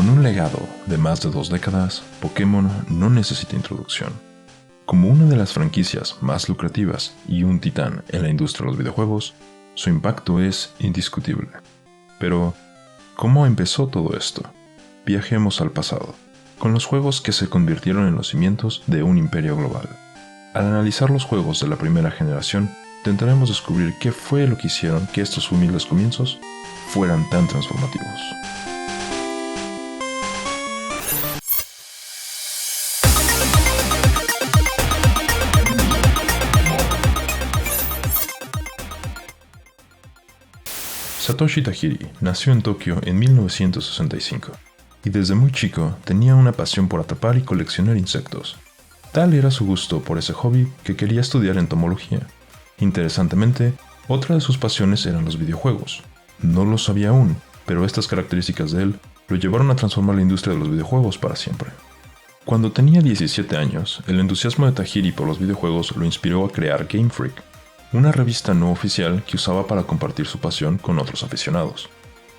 Con un legado de más de 2 décadas, Pokémon no necesita introducción. Como una de las franquicias más lucrativas y un titán en la industria de los videojuegos, su impacto es indiscutible. Pero, ¿cómo empezó todo esto? Viajemos al pasado, con los juegos que se convirtieron en los cimientos de un imperio global. Al analizar los juegos de la primera generación, intentaremos descubrir qué fue lo que hicieron que estos humildes comienzos fueran tan transformativos. Satoshi Tajiri nació en Tokio en 1965 y desde muy chico tenía una pasión por atrapar y coleccionar insectos. Tal era su gusto por ese hobby que quería estudiar entomología. Interesantemente, otra de sus pasiones eran los videojuegos. No lo sabía aún, pero estas características de él lo llevaron a transformar la industria de los videojuegos para siempre. Cuando tenía 17 años, el entusiasmo de Tajiri por los videojuegos lo inspiró a crear Game Freak, una revista no oficial que usaba para compartir su pasión con otros aficionados.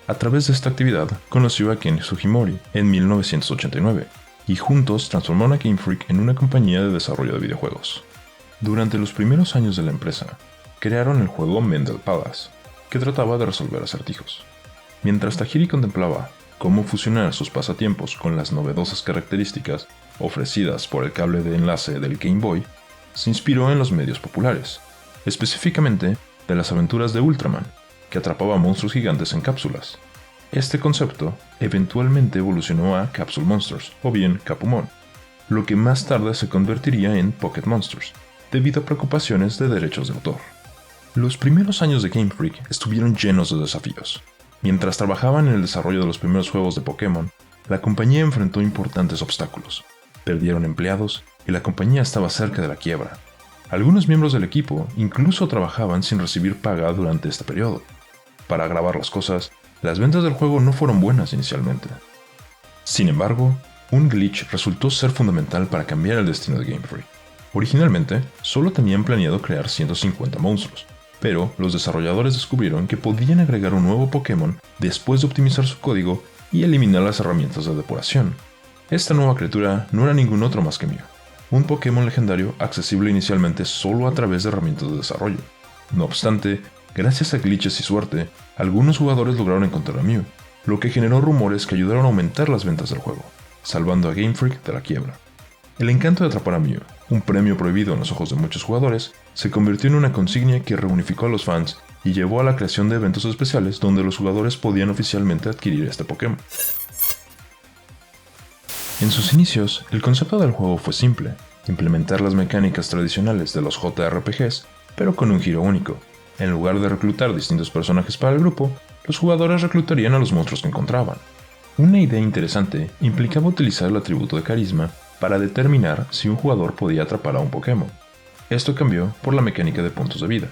A través de esta actividad, conoció a Ken Sugimori en 1989, y juntos transformaron a Game Freak en una compañía de desarrollo de videojuegos. Durante los primeros años de la empresa, crearon el juego Mendel Palace, que trataba de resolver acertijos. Mientras Tajiri contemplaba cómo fusionar sus pasatiempos con las novedosas características ofrecidas por el cable de enlace del Game Boy, se inspiró en los medios populares, específicamente de las aventuras de Ultraman, que atrapaba monstruos gigantes en cápsulas. Este concepto eventualmente evolucionó a Capsule Monsters, o bien Capumon, lo que más tarde se convertiría en Pocket Monsters, debido a preocupaciones de derechos de autor. Los primeros años de Game Freak estuvieron llenos de desafíos. Mientras trabajaban en el desarrollo de los primeros juegos de Pokémon, la compañía enfrentó importantes obstáculos. Perdieron empleados y la compañía estaba cerca de la quiebra. Algunos miembros del equipo incluso trabajaban sin recibir paga durante este periodo. Para agravar las cosas, las ventas del juego no fueron buenas inicialmente. Sin embargo, un glitch resultó ser fundamental para cambiar el destino de Game Freak. Originalmente, solo tenían planeado crear 150 monstruos, pero los desarrolladores descubrieron que podían agregar un nuevo Pokémon después de optimizar su código y eliminar las herramientas de depuración. Esta nueva criatura no era ningún otro más que Mew, un Pokémon legendario accesible inicialmente solo a través de herramientas de desarrollo. No obstante, gracias a glitches y suerte, algunos jugadores lograron encontrar a Mew, lo que generó rumores que ayudaron a aumentar las ventas del juego, salvando a Game Freak de la quiebra. El encanto de atrapar a Mew, un premio prohibido en los ojos de muchos jugadores, se convirtió en una consigna que reunificó a los fans y llevó a la creación de eventos especiales donde los jugadores podían oficialmente adquirir este Pokémon. En sus inicios, el concepto del juego fue simple, implementar las mecánicas tradicionales de los JRPGs, pero con un giro único. En lugar de reclutar distintos personajes para el grupo, los jugadores reclutarían a los monstruos que encontraban. Una idea interesante implicaba utilizar el atributo de carisma para determinar si un jugador podía atrapar a un Pokémon. Esto cambió por la mecánica de puntos de vida.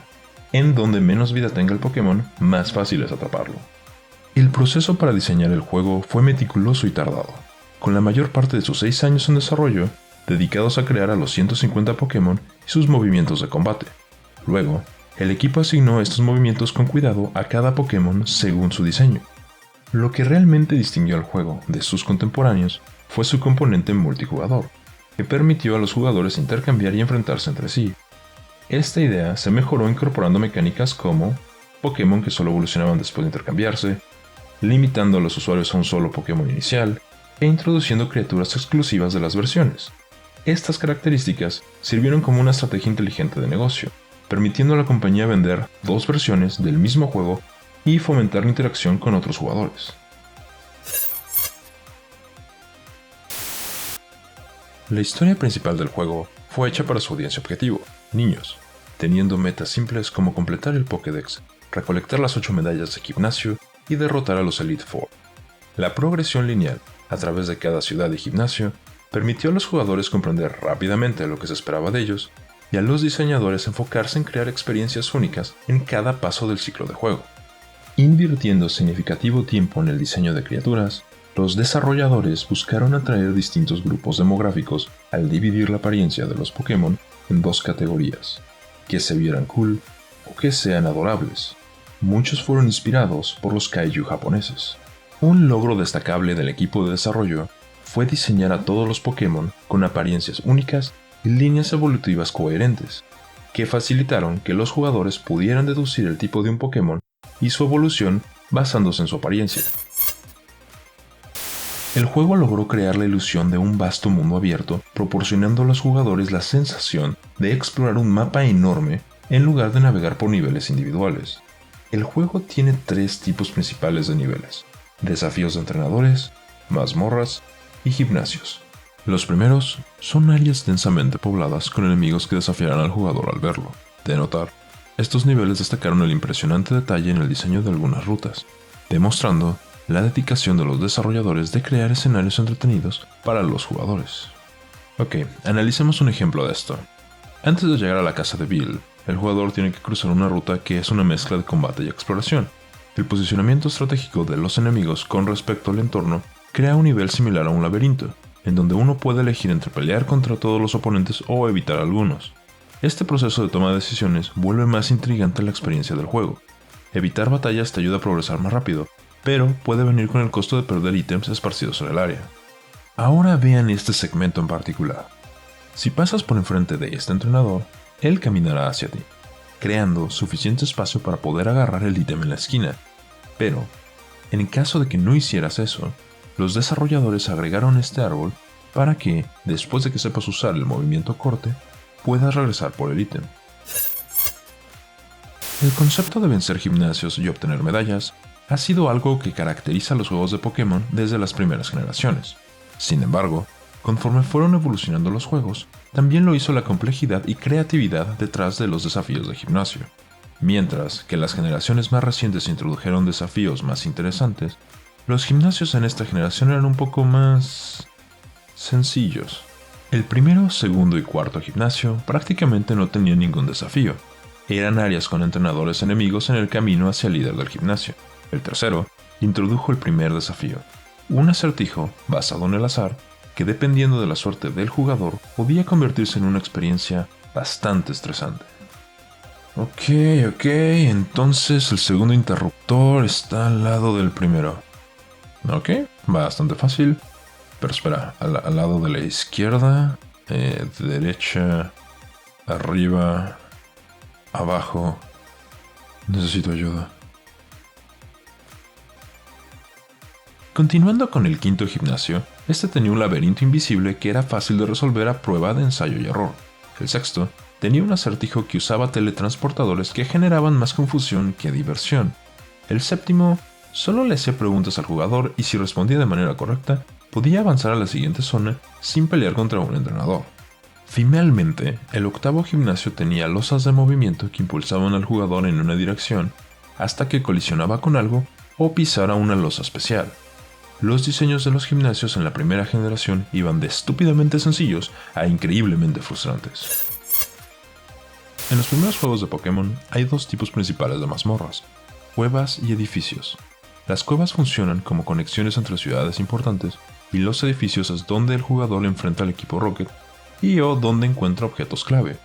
En donde menos vida tenga el Pokémon, más fácil es atraparlo. El proceso para diseñar el juego fue meticuloso y tardado, con la mayor parte de sus 6 años en desarrollo dedicados a crear a los 150 Pokémon y sus movimientos de combate. Luego, el equipo asignó estos movimientos con cuidado a cada Pokémon según su diseño. Lo que realmente distinguió al juego de sus contemporáneos fue su componente multijugador, que permitió a los jugadores intercambiar y enfrentarse entre sí. Esta idea se mejoró incorporando mecánicas como Pokémon que solo evolucionaban después de intercambiarse, limitando a los usuarios a un solo Pokémon inicial, e introduciendo criaturas exclusivas de las versiones. Estas características sirvieron como una estrategia inteligente de negocio, permitiendo a la compañía vender 2 versiones del mismo juego y fomentar la interacción con otros jugadores. La historia principal del juego fue hecha para su audiencia objetivo, niños, teniendo metas simples como completar el Pokédex, recolectar las 8 medallas de gimnasio y derrotar a los Elite Four. La progresión lineal a través de cada ciudad y gimnasio permitió a los jugadores comprender rápidamente lo que se esperaba de ellos y a los diseñadores enfocarse en crear experiencias únicas en cada paso del ciclo de juego. Invirtiendo significativo tiempo en el diseño de criaturas, los desarrolladores buscaron atraer distintos grupos demográficos al dividir la apariencia de los Pokémon en 2 categorías, que se vieran cool o que sean adorables. Muchos fueron inspirados por los kaiju japoneses. Un logro destacable del equipo de desarrollo fue diseñar a todos los Pokémon con apariencias únicas y líneas evolutivas coherentes, que facilitaron que los jugadores pudieran deducir el tipo de un Pokémon y su evolución basándose en su apariencia. El juego logró crear la ilusión de un vasto mundo abierto, proporcionando a los jugadores la sensación de explorar un mapa enorme en lugar de navegar por niveles individuales. El juego tiene tres tipos principales de niveles: desafíos de entrenadores, mazmorras y gimnasios. Los primeros son áreas densamente pobladas con enemigos que desafiarán al jugador al verlo. De notar, estos niveles destacaron el impresionante detalle en el diseño de algunas rutas, demostrando la dedicación de los desarrolladores de crear escenarios entretenidos para los jugadores. Ok, analicemos un ejemplo de esto. Antes de llegar a la casa de Bill, el jugador tiene que cruzar una ruta que es una mezcla de combate y exploración. El posicionamiento estratégico de los enemigos con respecto al entorno crea un nivel similar a un laberinto, en donde uno puede elegir entre pelear contra todos los oponentes o evitar algunos. Este proceso de toma de decisiones vuelve más intrigante la experiencia del juego. Evitar batallas te ayuda a progresar más rápido, pero puede venir con el costo de perder ítems esparcidos en el área. Ahora vean este segmento en particular. Si pasas por enfrente de este entrenador, él caminará hacia ti, creando suficiente espacio para poder agarrar el ítem en la esquina. Pero, en caso de que no hicieras eso, los desarrolladores agregaron este árbol para que, después de que sepas usar el movimiento corte, puedas regresar por el ítem. El concepto de vencer gimnasios y obtener medallas ha sido algo que caracteriza a los juegos de Pokémon desde las primeras generaciones. Sin embargo, conforme fueron evolucionando los juegos, también lo hizo la complejidad y creatividad detrás de los desafíos de gimnasio. Mientras que las generaciones más recientes introdujeron desafíos más interesantes, los gimnasios en esta generación eran un poco más sencillos. El primero, segundo y cuarto gimnasio prácticamente no tenían ningún desafío. Eran áreas con entrenadores enemigos en el camino hacia el líder del gimnasio. El tercero introdujo el primer desafío, un acertijo basado en el azar que, dependiendo de la suerte del jugador, podía convertirse en una experiencia bastante estresante. Ok, entonces el segundo interruptor está al lado del primero. Ok, bastante fácil. Pero espera, al lado de la izquierda, derecha, arriba, abajo. Necesito ayuda. Continuando con el quinto gimnasio, este tenía un laberinto invisible que era fácil de resolver a prueba de ensayo y error. El sexto tenía un acertijo que usaba teletransportadores que generaban más confusión que diversión. El séptimo solo le hacía preguntas al jugador y, si respondía de manera correcta, podía avanzar a la siguiente zona sin pelear contra un entrenador. Finalmente, el octavo gimnasio tenía losas de movimiento que impulsaban al jugador en una dirección hasta que colisionaba con algo o pisara una losa especial. Los diseños de los gimnasios en la primera generación iban de estúpidamente sencillos a increíblemente frustrantes. En los primeros juegos de Pokémon hay dos tipos principales de mazmorras: cuevas y edificios. Las cuevas funcionan como conexiones entre ciudades importantes, y los edificios es donde el jugador enfrenta al equipo Rocket o donde encuentra objetos clave.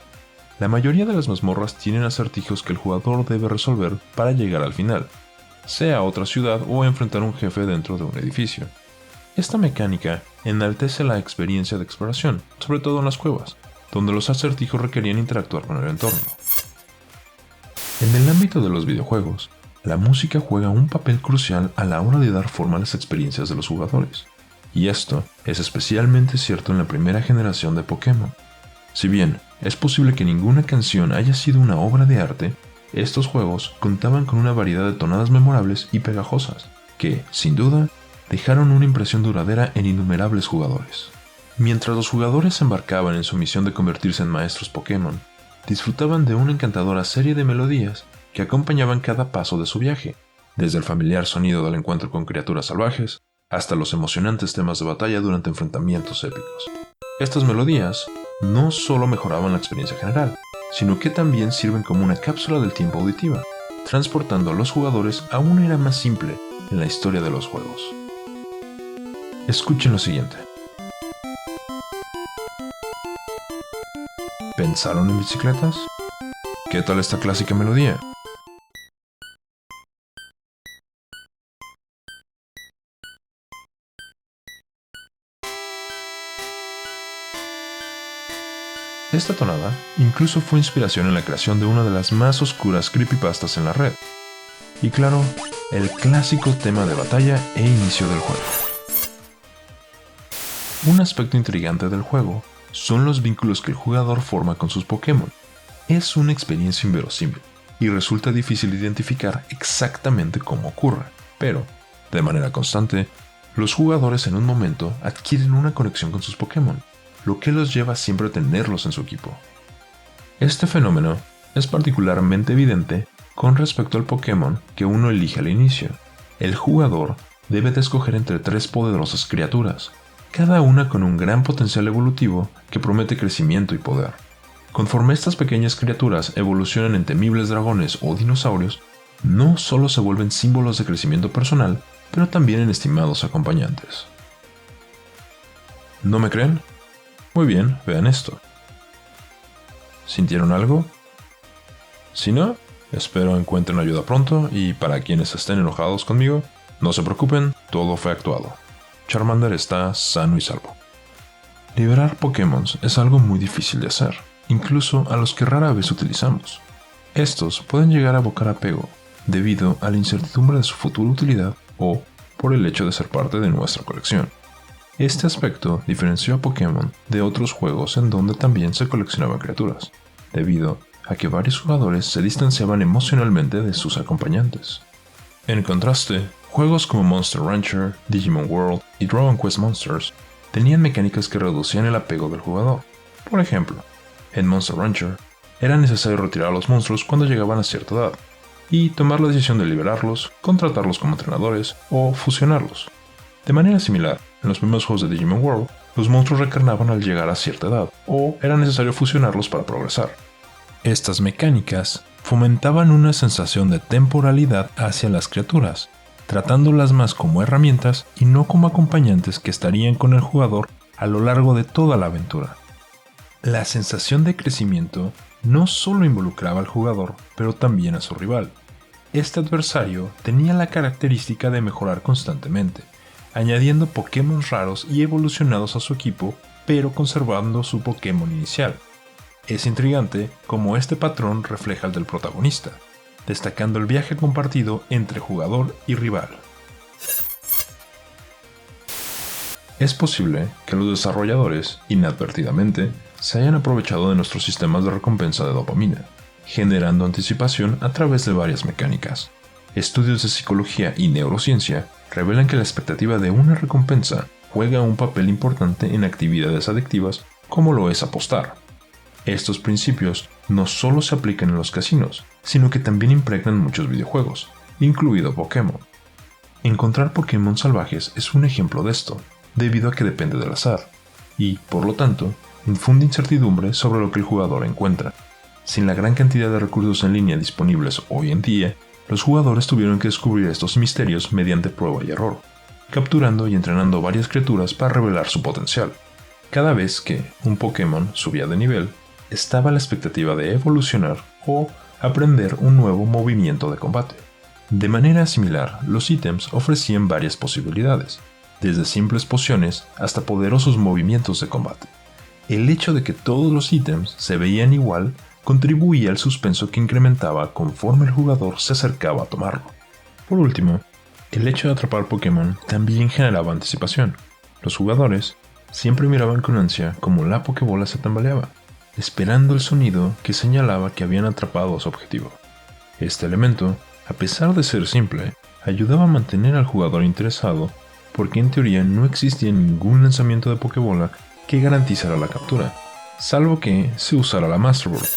La mayoría de las mazmorras tienen acertijos que el jugador debe resolver para llegar al final, sea a otra ciudad o a enfrentar a un jefe dentro de un edificio. Esta mecánica enaltece la experiencia de exploración, sobre todo en las cuevas, donde los acertijos requerían interactuar con el entorno. En el ámbito de los videojuegos, la música juega un papel crucial a la hora de dar forma a las experiencias de los jugadores, y esto es especialmente cierto en la primera generación de Pokémon. Si bien es posible que ninguna canción haya sido una obra de arte, estos juegos contaban con una variedad de tonadas memorables y pegajosas, que, sin duda, dejaron una impresión duradera en innumerables jugadores. Mientras los jugadores se embarcaban en su misión de convertirse en maestros Pokémon, disfrutaban de una encantadora serie de melodías que acompañaban cada paso de su viaje, desde el familiar sonido del encuentro con criaturas salvajes hasta los emocionantes temas de batalla durante enfrentamientos épicos. Estas melodías no solo mejoraban la experiencia general, sino que también sirven como una cápsula del tiempo auditiva, transportando a los jugadores a una era más simple en la historia de los juegos. Escuchen lo siguiente. ¿Pensaron en bicicletas? ¿Qué tal esta clásica melodía? Esta tonada incluso fue inspiración en la creación de una de las más oscuras creepypastas en la red. Y claro, el clásico tema de batalla e inicio del juego. Un aspecto intrigante del juego son los vínculos que el jugador forma con sus Pokémon. Es una experiencia inverosímil y resulta difícil identificar exactamente cómo ocurre, pero, de manera constante, los jugadores en un momento adquieren una conexión con sus Pokémon, lo que los lleva siempre a tenerlos en su equipo. Este fenómeno es particularmente evidente con respecto al Pokémon que uno elige al inicio. El jugador debe de escoger entre 3 poderosas criaturas, cada una con un gran potencial evolutivo que promete crecimiento y poder. Conforme estas pequeñas criaturas evolucionan en temibles dragones o dinosaurios, no solo se vuelven símbolos de crecimiento personal, pero también en estimados acompañantes. ¿No me creen? Muy bien, vean esto. ¿Sintieron algo? Si no, espero encuentren ayuda pronto y para quienes estén enojados conmigo, no se preocupen, todo fue actuado. Charmander está sano y salvo. Liberar Pokémon es algo muy difícil de hacer, incluso a los que rara vez utilizamos. Estos pueden llegar a evocar apego, debido a la incertidumbre de su futura utilidad o por el hecho de ser parte de nuestra colección. Este aspecto diferenció a Pokémon de otros juegos en donde también se coleccionaban criaturas, debido a que varios jugadores se distanciaban emocionalmente de sus acompañantes. En contraste, juegos como Monster Rancher, Digimon World y Dragon Quest Monsters tenían mecánicas que reducían el apego del jugador. Por ejemplo, en Monster Rancher era necesario retirar a los monstruos cuando llegaban a cierta edad, y tomar la decisión de liberarlos, contratarlos como entrenadores o fusionarlos. De manera similar, en los primeros juegos de Digimon World, los monstruos recarnaban al llegar a cierta edad, o era necesario fusionarlos para progresar. Estas mecánicas fomentaban una sensación de temporalidad hacia las criaturas, tratándolas más como herramientas y no como acompañantes que estarían con el jugador a lo largo de toda la aventura. La sensación de crecimiento no solo involucraba al jugador, pero también a su rival. Este adversario tenía la característica de mejorar constantemente, añadiendo Pokémon raros y evolucionados a su equipo, pero conservando su Pokémon inicial. Es intrigante cómo este patrón refleja el del protagonista, destacando el viaje compartido entre jugador y rival. Es posible que los desarrolladores, inadvertidamente, se hayan aprovechado de nuestros sistemas de recompensa de dopamina, generando anticipación a través de varias mecánicas. Estudios de psicología y neurociencia revelan que la expectativa de una recompensa juega un papel importante en actividades adictivas como lo es apostar. Estos principios no solo se aplican en los casinos, sino que también impregnan muchos videojuegos, incluido Pokémon. Encontrar Pokémon salvajes es un ejemplo de esto, debido a que depende del azar, y, por lo tanto, infunde incertidumbre sobre lo que el jugador encuentra. Sin la gran cantidad de recursos en línea disponibles hoy en día, los jugadores tuvieron que descubrir estos misterios mediante prueba y error, capturando y entrenando varias criaturas para revelar su potencial. Cada vez que un Pokémon subía de nivel, estaba la expectativa de evolucionar o aprender un nuevo movimiento de combate. De manera similar, los ítems ofrecían varias posibilidades, desde simples pociones hasta poderosos movimientos de combate. El hecho de que todos los ítems se veían igual contribuía al suspenso que incrementaba conforme el jugador se acercaba a tomarlo. Por último, el hecho de atrapar Pokémon también generaba anticipación. Los jugadores siempre miraban con ansia cómo la Pokébola se tambaleaba, esperando el sonido que señalaba que habían atrapado a su objetivo. Este elemento, a pesar de ser simple, ayudaba a mantener al jugador interesado porque en teoría no existía ningún lanzamiento de Pokébola que garantizara la captura, salvo que se usara la Master Ball.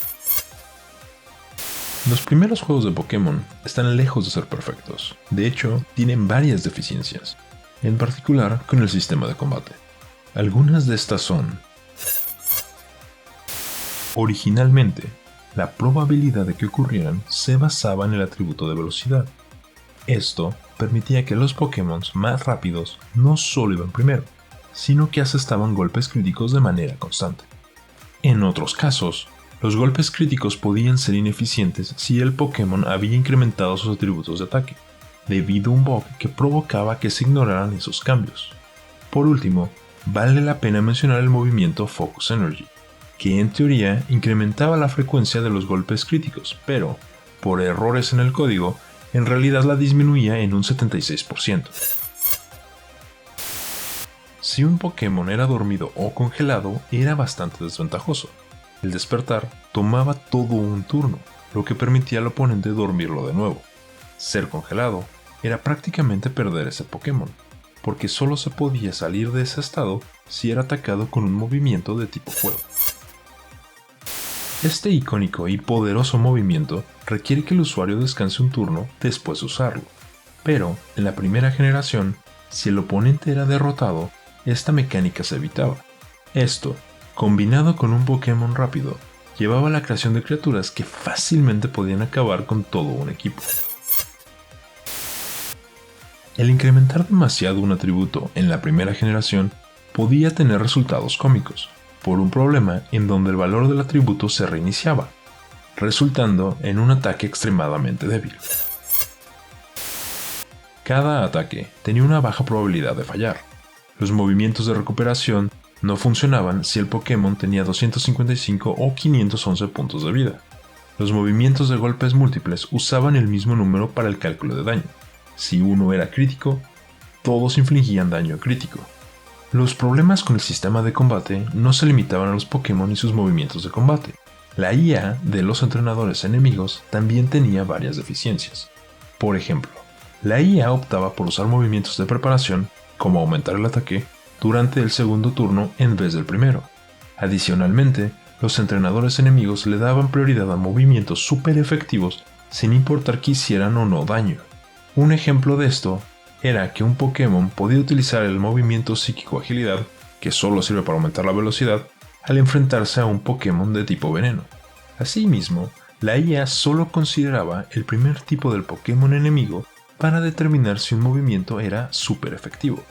Los primeros juegos de Pokémon están lejos de ser perfectos, de hecho tienen varias deficiencias, en particular con el sistema de combate. Algunas de estas son: originalmente, la probabilidad de que ocurrieran se basaba en el atributo de velocidad. Esto permitía que los Pokémon más rápidos no solo iban primero, sino que asestaban golpes críticos de manera constante. En otros casos, los golpes críticos podían ser ineficientes si el Pokémon había incrementado sus atributos de ataque, debido a un bug que provocaba que se ignoraran esos cambios. Por último, vale la pena mencionar el movimiento Focus Energy, que en teoría incrementaba la frecuencia de los golpes críticos, pero, por errores en el código, en realidad la disminuía en un 76%. Si un Pokémon era dormido o congelado, era bastante desventajoso. El despertar tomaba todo un turno, lo que permitía al oponente dormirlo de nuevo. Ser congelado era prácticamente perder ese Pokémon, porque solo se podía salir de ese estado si era atacado con un movimiento de tipo fuego. Este icónico y poderoso movimiento requiere que el usuario descanse un turno después de usarlo, pero en la primera generación, si el oponente era derrotado, esta mecánica se evitaba. Esto, combinado con un Pokémon rápido, llevaba a la creación de criaturas que fácilmente podían acabar con todo un equipo. El incrementar demasiado un atributo en la primera generación podía tener resultados cómicos, por un problema en donde el valor del atributo se reiniciaba, resultando en un ataque extremadamente débil. Cada ataque tenía una baja probabilidad de fallar. Los movimientos de recuperación no funcionaban si el Pokémon tenía 255 o 511 puntos de vida. Los movimientos de golpes múltiples usaban el mismo número para el cálculo de daño. Si uno era crítico, todos infligían daño crítico. Los problemas con el sistema de combate no se limitaban a los Pokémon y sus movimientos de combate. La IA de los entrenadores enemigos también tenía varias deficiencias. Por ejemplo, la IA optaba por usar movimientos de preparación, como aumentar el ataque, durante el segundo turno en vez del primero. Adicionalmente, los entrenadores enemigos le daban prioridad a movimientos súper efectivos sin importar que hicieran o no daño. Un ejemplo de esto era que un Pokémon podía utilizar el movimiento psíquico agilidad, que solo sirve para aumentar la velocidad, al enfrentarse a un Pokémon de tipo veneno. Asimismo, la IA solo consideraba el primer tipo del Pokémon enemigo para determinar si un movimiento era súper efectivo,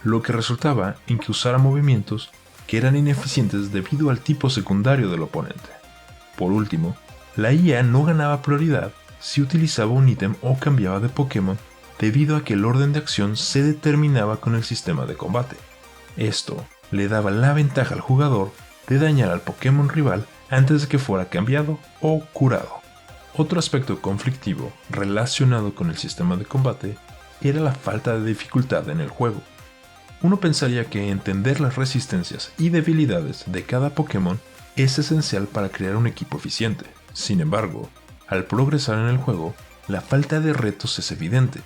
lo que resultaba en que usara movimientos que eran ineficientes debido al tipo secundario del oponente. Por último, la IA no ganaba prioridad si utilizaba un ítem o cambiaba de Pokémon debido a que el orden de acción se determinaba con el sistema de combate. Esto le daba la ventaja al jugador de dañar al Pokémon rival antes de que fuera cambiado o curado. Otro aspecto conflictivo relacionado con el sistema de combate era la falta de dificultad en el juego. Uno pensaría que entender las resistencias y debilidades de cada Pokémon es esencial para crear un equipo eficiente. Sin embargo, al progresar en el juego, la falta de retos es evidente,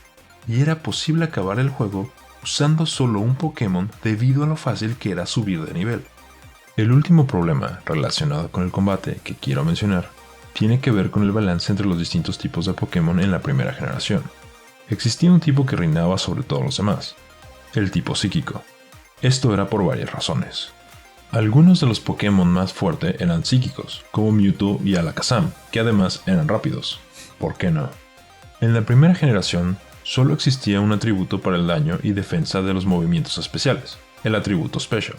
y era posible acabar el juego usando solo un Pokémon debido a lo fácil que era subir de nivel. El último problema relacionado con el combate que quiero mencionar tiene que ver con el balance entre los distintos tipos de Pokémon en la primera generación. Existía un tipo que reinaba sobre todos los demás, el tipo psíquico. Esto era por varias razones. Algunos de los Pokémon más fuertes eran psíquicos, como Mewtwo y Alakazam, que además eran rápidos. ¿Por qué no? En la primera generación, solo existía un atributo para el daño y defensa de los movimientos especiales, el atributo Special.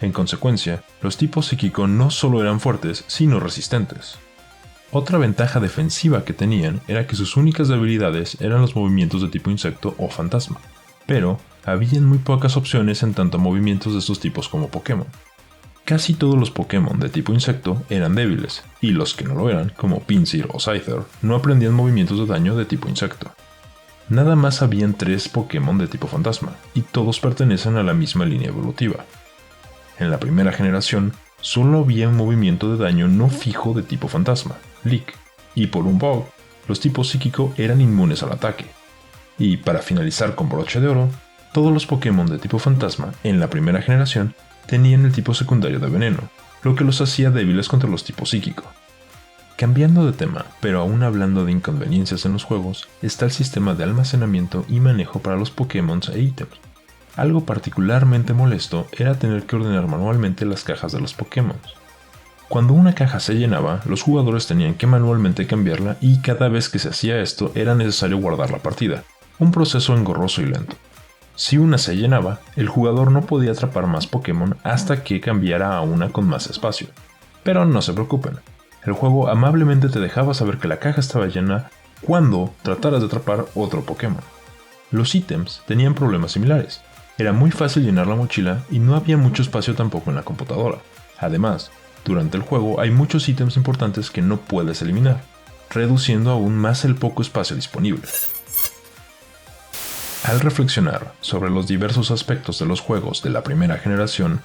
En consecuencia, los tipos psíquico no solo eran fuertes, sino resistentes. Otra ventaja defensiva que tenían era que sus únicas debilidades eran los movimientos de tipo insecto o fantasma, pero habían muy pocas opciones en tanto a movimientos de estos tipos como Pokémon. Casi todos los Pokémon de tipo insecto eran débiles, y los que no lo eran, como Pinsir o Scyther, no aprendían movimientos de daño de tipo insecto. Nada más habían 3 Pokémon de tipo fantasma, y todos pertenecen a la misma línea evolutiva. En la primera generación, solo había un movimiento de daño no fijo de tipo fantasma, Leak, y por un bug, los tipos psíquico eran inmunes al ataque. Y para finalizar con broche de oro, todos los Pokémon de tipo fantasma en la primera generación tenían el tipo secundario de veneno, lo que los hacía débiles contra los tipos psíquico. Cambiando de tema, pero aún hablando de inconveniencias en los juegos, está el sistema de almacenamiento y manejo para los Pokémon e ítems. Algo particularmente molesto era tener que ordenar manualmente las cajas de los Pokémon. Cuando una caja se llenaba, los jugadores tenían que manualmente cambiarla y cada vez que se hacía esto era necesario guardar la partida, un proceso engorroso y lento. Si una se llenaba, el jugador no podía atrapar más Pokémon hasta que cambiara a una con más espacio. Pero no se preocupen, el juego amablemente te dejaba saber que la caja estaba llena cuando trataras de atrapar otro Pokémon. Los ítems tenían problemas similares. Era muy fácil llenar la mochila y no había mucho espacio tampoco en la computadora. Además, Durante el juego hay muchos ítems importantes que no puedes eliminar, reduciendo aún más el poco espacio disponible. Al reflexionar sobre los diversos aspectos de los juegos de la primera generación,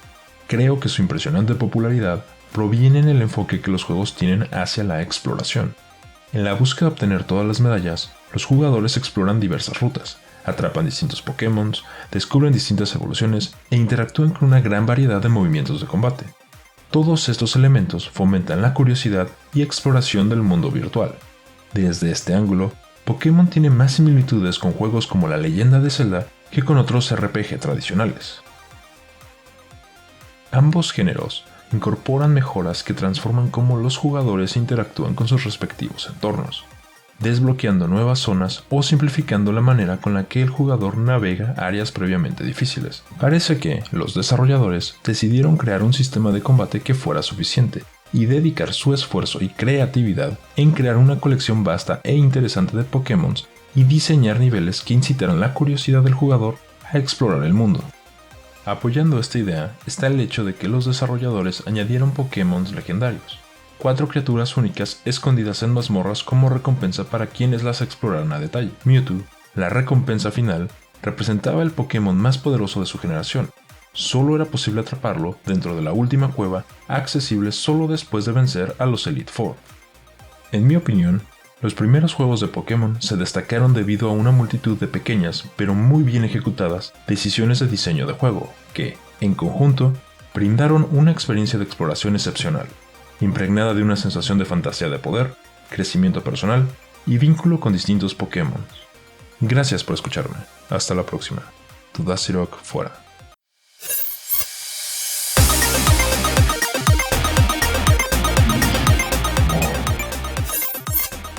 creo que su impresionante popularidad proviene en el enfoque que los juegos tienen hacia la exploración. En la búsqueda de obtener todas las medallas, los jugadores exploran diversas rutas, atrapan distintos Pokémon, descubren distintas evoluciones e interactúan con una gran variedad de movimientos de combate. Todos estos elementos fomentan la curiosidad y exploración del mundo virtual. Desde este ángulo, Pokémon tiene más similitudes con juegos como La Leyenda de Zelda que con otros RPG tradicionales. Ambos géneros incorporan mejoras que transforman cómo los jugadores interactúan con sus respectivos entornos, desbloqueando nuevas zonas o simplificando la manera con la que el jugador navega áreas previamente difíciles. Parece que los desarrolladores decidieron crear un sistema de combate que fuera suficiente y dedicar su esfuerzo y creatividad en crear una colección vasta e interesante de Pokémon y diseñar niveles que incitaran la curiosidad del jugador a explorar el mundo. Apoyando esta idea está el hecho de que los desarrolladores añadieron Pokémon legendarios, 4 criaturas únicas escondidas en mazmorras como recompensa para quienes las exploraran a detalle. Mewtwo, la recompensa final, representaba el Pokémon más poderoso de su generación. Solo era posible atraparlo dentro de la última cueva, accesible solo después de vencer a los Elite Four. En mi opinión, los primeros juegos de Pokémon se destacaron debido a una multitud de pequeñas, pero muy bien ejecutadas, decisiones de diseño de juego, que, en conjunto, brindaron una experiencia de exploración excepcional, impregnada de una sensación de fantasía de poder, crecimiento personal y vínculo con distintos Pokémon. Gracias por escucharme. Hasta la próxima. Tu Dazzyrok fuera.